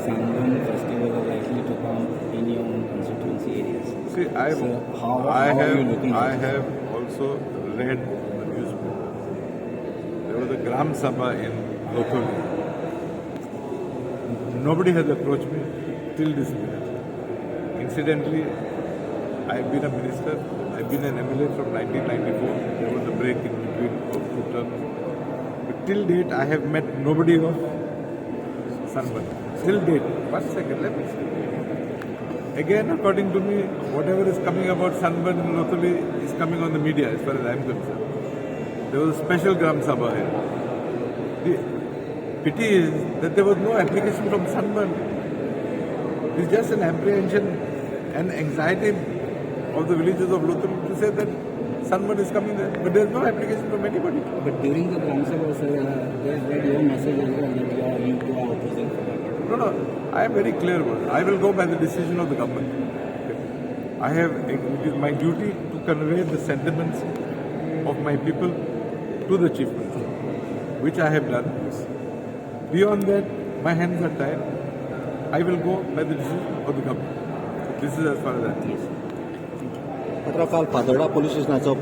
Sanban festival are likely to come in your own constituency areas. See, How are you looking I at it? have also read the newspaper. There was a Gram Sabha in Lothali. Nobody has approached me till this minute. Incidentally, I've been a minister. I've been an MLA from 1994. There was a break in between of 2 terms. But till date, I have met nobody of Sanban. Till date. 1 second, let me see. Again, according to me, whatever is coming about Sanban in Lothali is coming on the media as far as I am concerned. There was a special Gram Sabha here. The pity is that there was no application from Sanban. It's just an apprehension and anxiety of the villagers of Lothali to say that Sanban is coming there. But there's no application from anybody. But during the Gram Sabha, sir, they read your message as well that you are opposing for that. No, I am very clear about it. I will go by the decision of the government. It is my duty to convey the sentiments of my people to the Chief Minister, which I have done. Beyond that, my hands are tied. I will go by the decision of the government. This is as far as I am. मात्र काल पातोर्डा police स्टेशनाचो